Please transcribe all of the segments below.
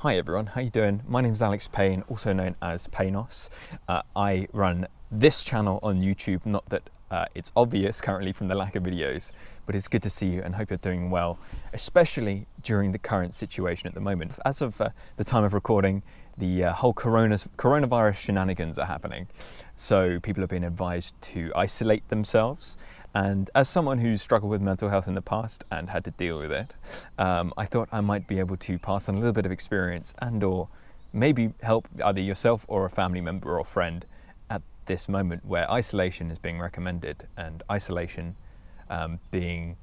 Hi everyone, how you doing? My name is Alex Payne, also known as Paynos. I run this channel on YouTube, not that it's obvious currently from the lack of videos, but it's good to see you and hope you're doing well, especially during the current situation at the moment. As of the time of recording, the whole coronavirus shenanigans are happening. So people have been advised to isolate themselves. And as someone who's struggled with mental health in the past and had to deal with it, I thought I might be able to pass on a little bit of experience and or maybe help either yourself or a family member or friend at this moment where isolation is being recommended, and isolation being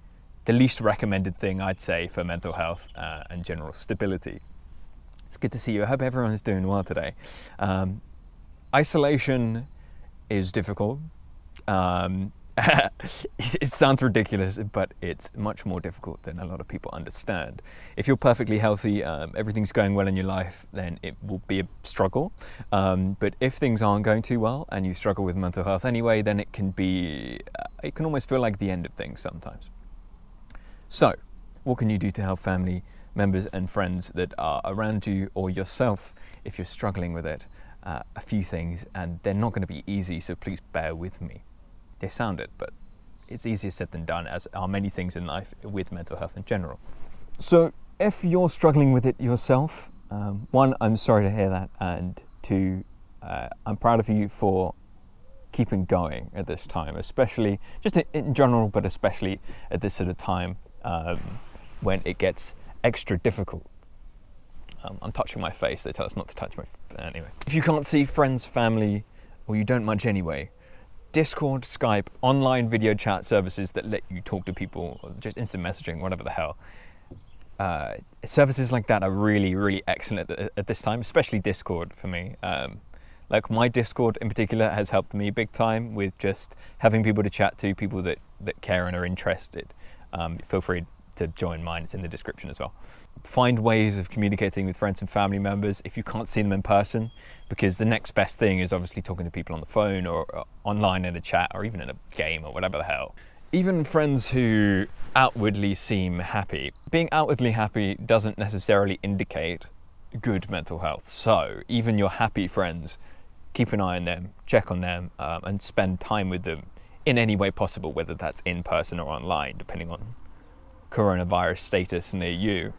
the least recommended thing, I'd say, for mental health and general stability. It's good to see you. I hope everyone is doing well today. Isolation is difficult. It sounds ridiculous, but it's much more difficult than a lot of people understand. If you're perfectly healthy, everything's going well in your life, then it will be a struggle. But if things aren't going too well and you struggle with mental health anyway, then it can almost feel like the end of things sometimes. So, what can you do to help family members and friends that are around you, or yourself if you're struggling with it? A few things, and they're not going to be easy, so please bear with me. They sound it, but it's easier said than done, as are many things in life with mental health in general. So if you're struggling with it yourself, one, I'm sorry to hear that, and two, I'm proud of you for keeping going at this time, especially just in general, but especially at this sort of time when it gets extra difficult. I'm touching my face. They tell us not to touch my anyway. If you can't see friends, family, or you don't much anyway, Discord, Skype, online video chat services that let you talk to people, or just instant messaging, whatever the hell. Services like that are really, really excellent at this time, especially Discord for me. Like my Discord in particular has helped me big time with just having people to chat to, people that care and are interested. Feel free to join mine, it's in the description as well. Find ways of communicating with friends and family members if you can't see them in person, because the next best thing is obviously talking to people on the phone or online in a chat or even in a game or whatever the hell. Even friends who outwardly seem happy. Being outwardly happy doesn't necessarily indicate good mental health. So even your happy friends, keep an eye on them, check on them, and spend time with them in any way possible, whether that's in person or online, depending on coronavirus status near you.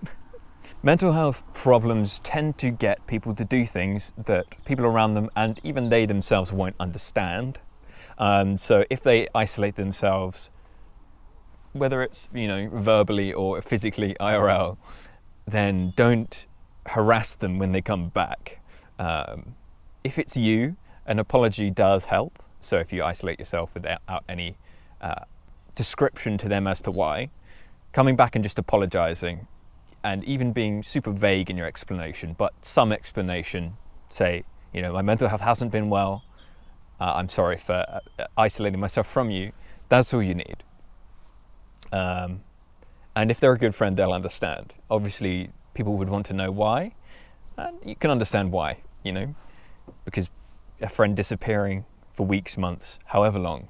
Mental health problems tend to get people to do things that people around them and even they themselves won't understand. So if they isolate themselves, whether it's, verbally or physically IRL, then don't harass them when they come back. If it's you, an apology does help. So if you isolate yourself without any description to them as to why, coming back and just apologizing, and even being super vague in your explanation, but some explanation, say, my mental health hasn't been well, I'm sorry for isolating myself from you, that's all you need. And if they're a good friend, they'll understand. Obviously, people would want to know why, and you can understand why, because a friend disappearing for weeks, months, however long,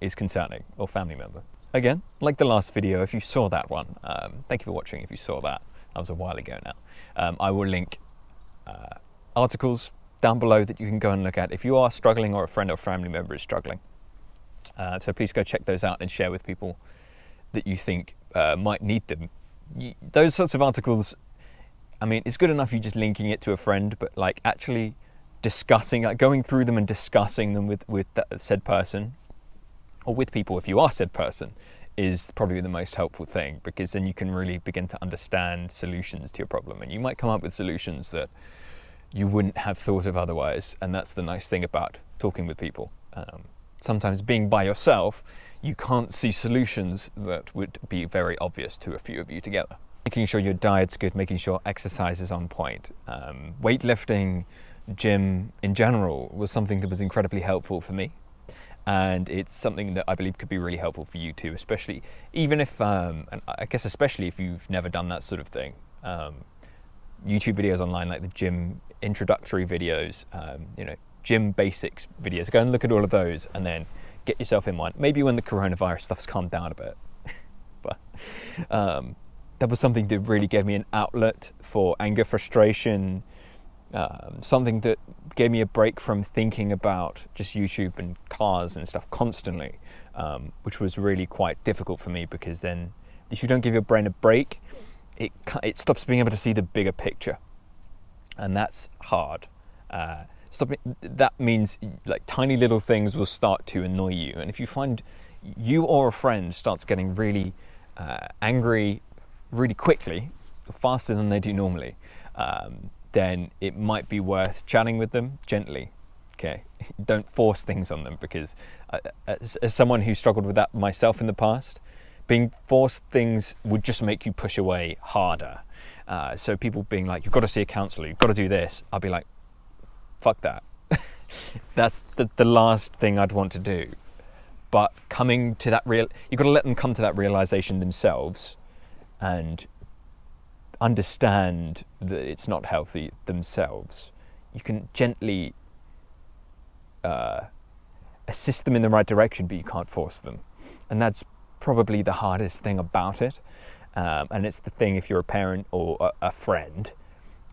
is concerning, or family member. Again, like the last video, if you saw that one, thank you for watching if you saw that. That was a while ago now. I will link articles down below that you can go and look at if you are struggling or a friend or family member is struggling. So please go check those out and share with people that you think might need them. Those sorts of articles, it's good enough you just linking it to a friend, but like actually discussing, going through them and discussing them with that said person, or with people if you are said person, is probably the most helpful thing, because then you can really begin to understand solutions to your problem, and you might come up with solutions that you wouldn't have thought of otherwise. And that's the nice thing about talking with people. Sometimes being by yourself, you can't see solutions that would be very obvious to a few of you together. Making sure your diet's good, making sure exercise is on point. Weightlifting, gym in general was something that was incredibly helpful for me. And it's something that I believe could be really helpful for you too, especially even if, and I guess especially if you've never done that sort of thing. YouTube videos online, like the gym introductory videos, gym basics videos. Go and look at all of those and then get yourself in one. Maybe when the coronavirus stuff's calmed down a bit. But that was something that really gave me an outlet for anger, frustration, something that gave me a break from thinking about just YouTube and cars and stuff constantly, which was really quite difficult for me, because then if you don't give your brain a break, it stops being able to see the bigger picture, and that's hard. That means like tiny little things will start to annoy you, and if you find you or a friend starts getting really angry really quickly, faster than they do normally, then it might be worth chatting with them gently. Okay, don't force things on them, because as someone who struggled with that myself in the past, being forced things would just make you push away harder. So people being like, you've got to see a counsellor, you've got to do this, I'll be like, fuck that. That's the last thing I'd want to do. But coming to that you've got to let them come to that realization themselves and understand that it's not healthy themselves. You can gently assist them in the right direction, but you can't force them. And that's probably the hardest thing about it. And it's the thing, if you're a parent or a friend,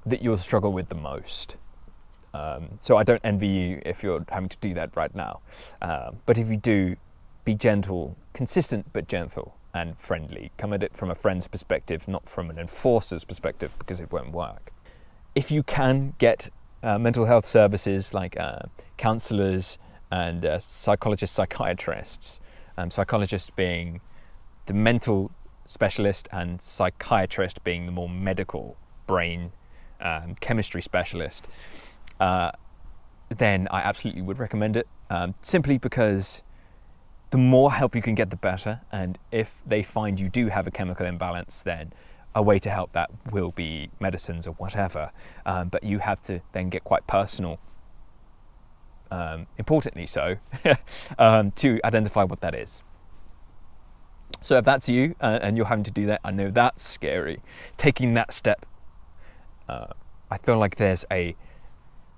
that you'll struggle with the most. So I don't envy you if you're having to do that right now. But if you do, be gentle, consistent but gentle and friendly. Come at it from a friend's perspective, not from an enforcer's perspective, because it won't work. If you can get mental health services like counsellors and psychologists, psychiatrists, psychologist being the mental specialist and psychiatrist being the more medical brain chemistry specialist, then I absolutely would recommend it, simply because the more help you can get, the better. And if they find you do have a chemical imbalance, then a way to help that will be medicines or whatever. But you have to then get quite personal, importantly so, to identify what that is. So if that's you and you're having to do that, I know that's scary. Taking that step, I feel like there's a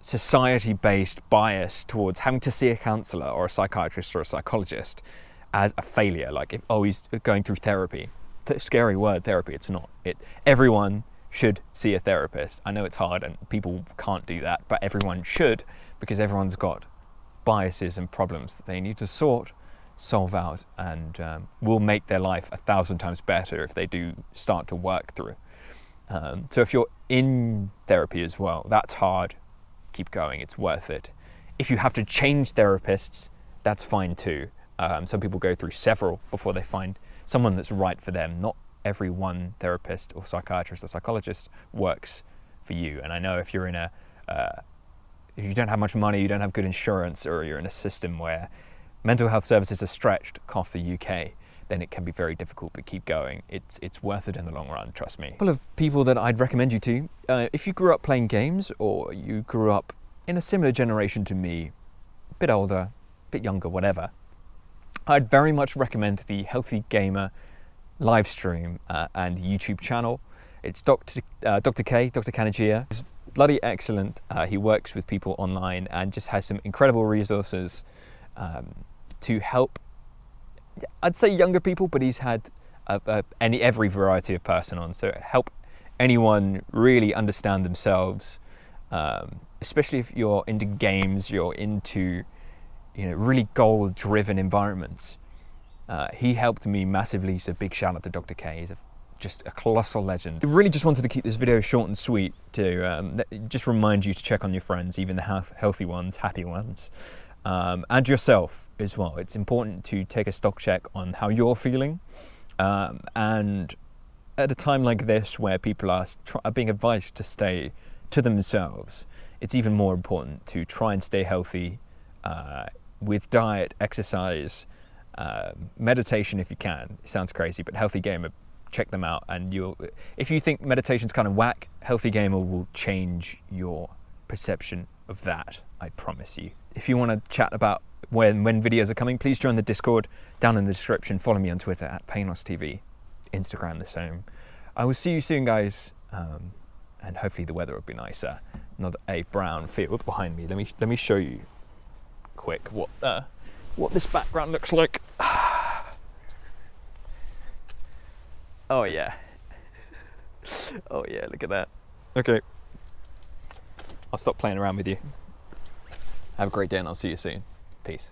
society-based bias towards having to see a counsellor or a psychiatrist or a psychologist as a failure. Like, if, oh, he's going through therapy. The scary word, therapy. It's not. Everyone should see a therapist. I know it's hard and people can't do that, but everyone should, because everyone's got biases and problems that they need to solve out, and will make their life 1,000 times better if they do start to work through. So if you're in therapy as well, that's hard. Keep going, it's worth it. If you have to change therapists, that's fine too. Some people go through several before they find someone that's right for them. Not every one therapist or psychiatrist or psychologist works for you. And I know if you're in if you don't have much money, you don't have good insurance, or you're in a system where mental health services are stretched, cough the UK, then it can be very difficult, but keep going. It's worth it in the long run, trust me. A couple of people that I'd recommend you to, if you grew up playing games, or you grew up in a similar generation to me, a bit older, a bit younger, whatever, I'd very much recommend the Healthy Gamer live stream and YouTube channel. It's Dr. K, Dr. Kanagia. He's bloody excellent. He works with people online and just has some incredible resources to help, I'd say younger people, but he's had every variety of person on, so help anyone really understand themselves, especially if you're into games, you're into really goal-driven environments. He helped me massively, so big shout out to Dr. K. He's just a colossal legend. I really just wanted to keep this video short and sweet to just remind you to check on your friends, even the healthy ones, happy ones, and yourself as well. It's important to take a stock check on how you're feeling, and at a time like this where people are being advised to stay to themselves, it's even more important to try and stay healthy with diet, exercise, meditation if you can. It sounds crazy, but Healthy Gamer, check them out, and if you think meditation's kind of whack, Healthy Gamer will change your perception of that, I promise you. If you want to chat about when videos are coming, please join the Discord down in the description. Follow me on Twitter at Paynos TV, Instagram the same. I will see you soon, guys, and hopefully the weather will be nicer. Not a brown field behind me. Let me show you quick what this background looks like. Oh yeah, Oh yeah, look at that. Okay. I'll stop playing around with you. Have a great day and I'll see you soon. Peace.